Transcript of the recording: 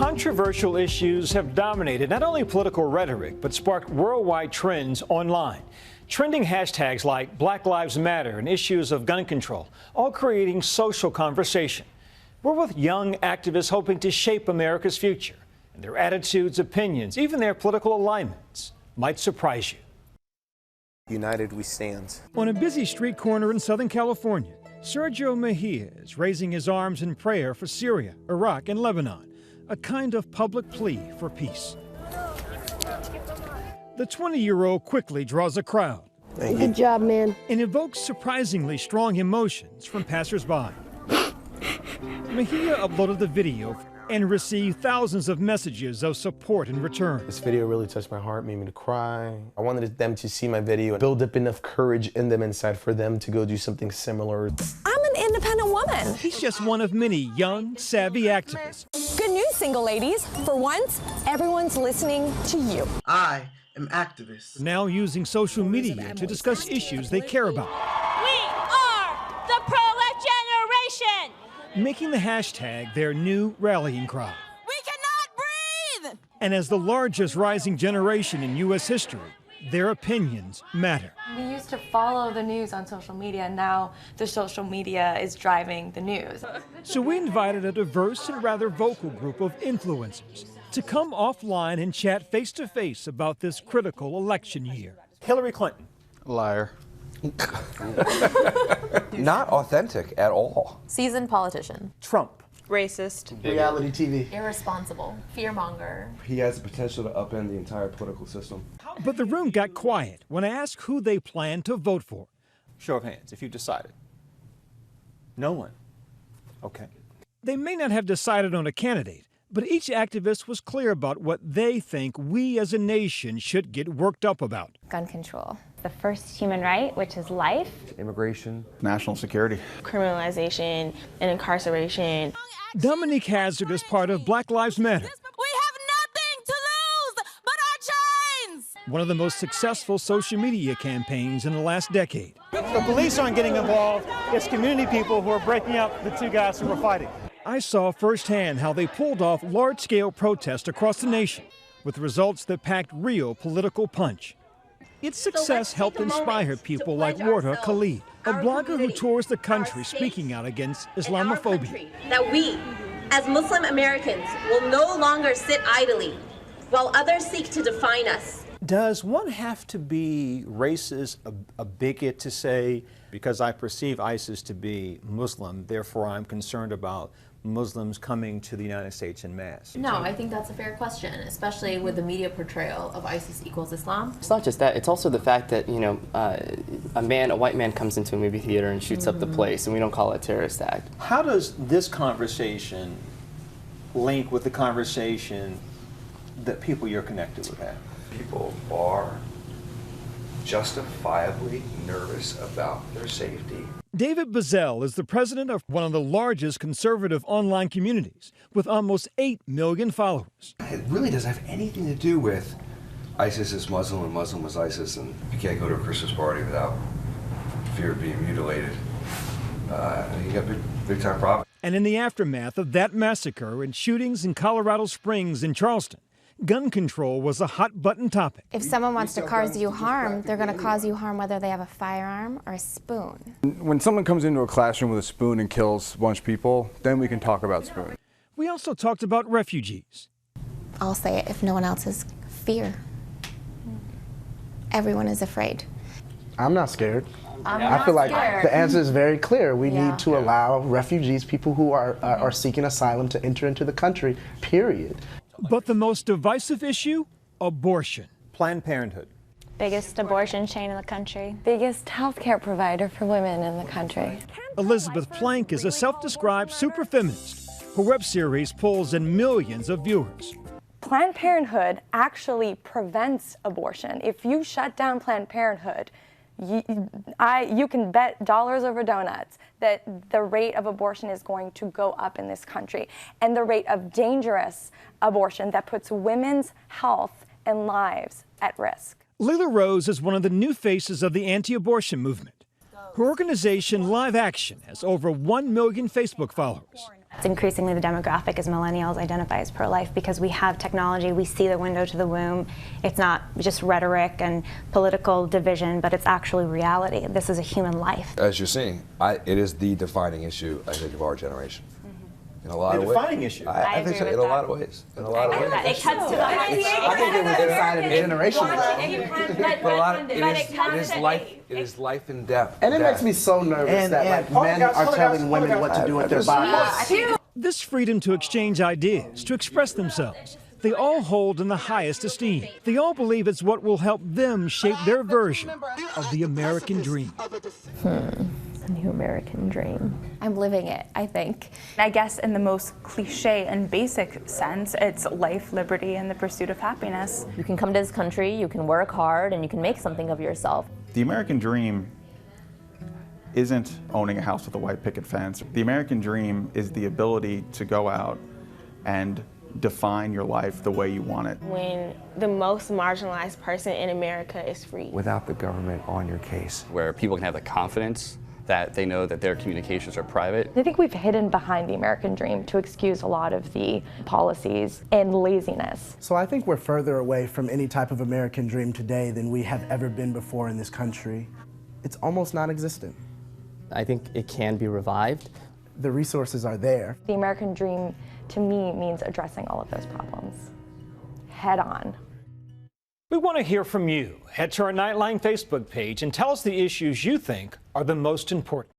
Controversial issues have dominated not only political rhetoric, but sparked worldwide trends online. Trending hashtags like Black Lives Matter and issues of gun control, all creating social conversation. We're with young activists hoping to shape America's future. And their attitudes, opinions, even their political alignments might surprise you. United we stand. On a busy street corner in Southern California, Sergio Mejia is raising his arms in prayer for Syria, Iraq, and Lebanon, a kind of public plea for peace. The 20-year-old quickly draws a crowd. Good job, man. And evokes surprisingly strong emotions from passersby. Mejia uploaded the video and received thousands of messages of support in return. This video really touched my heart, made me to cry. I wanted them to see my video and build up enough courage in them inside for them to go do something similar. I'm an independent woman. He's just one of many young, savvy activists. Good news, single ladies. For once, everyone's listening to you. I am activist. Now using social media to discuss issues they care about. We are the pro-life generation! Making the hashtag their new rallying cry. We cannot breathe! And as the largest rising generation in U.S. history, their opinions matter. We used to follow the news on social media, and now the social media is driving the news. So we invited a diverse and rather vocal group of influencers to come offline and chat face-to-face about this critical election year. Hillary Clinton. Liar. Not authentic at all. Seasoned politician. Trump. Racist. Reality TV. Irresponsible. Fearmonger. He has the potential to upend the entire political system. But the room got quiet when I asked who they planned to vote for. Show of hands, if you decided. No one. Okay. They may not have decided on a candidate, but each activist was clear about what they think we as a nation should get worked up about. Gun control. The first human right, which is life. Immigration. National security. Criminalization and incarceration. Dominique Hazard is part of Black Lives Matter. We have nothing to lose but our chains! One of the most successful social media campaigns in the last decade. The police aren't getting involved. It's community people who are breaking up the two guys who were fighting. I saw firsthand how they pulled off large-scale protests across the nation with results that packed real political punch. Its success helped inspire people like Warda Khalid, a blogger who tours the country speaking out against Islamophobia. That we, as Muslim Americans, will no longer sit idly while others seek to define us. Does one have to be racist, a bigot to say, because I perceive ISIS to be Muslim, therefore I'm concerned about Muslims coming to the United States en masse? No, I think that's a fair question, especially with the media portrayal of ISIS equals Islam. It's not just that, it's also the fact that, you know, a white man comes into a movie theater and shoots up the place, and we don't call it a terrorist act. How does this conversation link with the conversation that people you're connected with have? People are justifiably nervous about their safety. David Bazell is the president of one of the largest conservative online communities with almost 8 million followers. It really doesn't have anything to do with ISIS is Muslim and Muslim was ISIS, and you can't go to a Christmas party without fear of being mutilated. You got big time problem. And in the aftermath of that massacre and shootings in Colorado Springs and Charleston, gun control was a hot-button topic. If someone wants to cause you harm, they're going to cause you harm whether they have a firearm or a spoon. When someone comes into a classroom with a spoon and kills a bunch of people, then we can talk about spoon. We also talked about refugees. I'll say it if no one else is: fear. Everyone is afraid. I'm not scared. I feel like the answer is very clear. We need to allow refugees, people who are seeking asylum, to enter into the country, period. But the most divisive issue? Abortion. Planned Parenthood. Biggest abortion chain in the country. Biggest healthcare provider for women in the country. Elizabeth Plank is a self-described super feminist. Her web series pulls in millions of viewers. Planned Parenthood actually prevents abortion. If you shut down Planned Parenthood, you can bet dollars over donuts that the rate of abortion is going to go up in this country, and the rate of dangerous abortion that puts women's health and lives at risk. Layla Rose is one of the new faces of the anti-abortion movement. Her organization, Live Action, has over 1 million Facebook followers. It's increasingly the demographic as millennials identify as pro-life because we have technology, we see the window to the womb. It's not just rhetoric and political division, but it's actually reality. This is a human life. As you're seeing, it is the defining issue, I think, of our generation. In a lot of ways. The defining issue. I think so, in a lot of ways. In a lot of ways. It cuts to the heart. I think it was inside of a generation It is life and death. And it makes me so nervous that men are telling women what to do with their bodies. This freedom to exchange ideas, to express themselves, they all hold in the highest esteem. They all believe it's what will help them shape their version of the American dream. The new American dream. I'm living it, I think. I guess in the most cliche and basic sense, it's life, liberty, and the pursuit of happiness. You can come to this country, you can work hard, and you can make something of yourself. The American dream isn't owning a house with a white picket fence. The American dream is the ability to go out and define your life the way you want it. When the most marginalized person in America is free. Without the government on your case. Where people can have the confidence that they know that their communications are private. I think we've hidden behind the American dream to excuse a lot of the policies and laziness. So I think we're further away from any type of American dream today than we have ever been before in this country. It's almost non-existent. I think it can be revived. The resources are there. The American dream, to me, means addressing all of those problems head on. We want to hear from you. Head to our Nightline Facebook page and tell us the issues you think are the most important.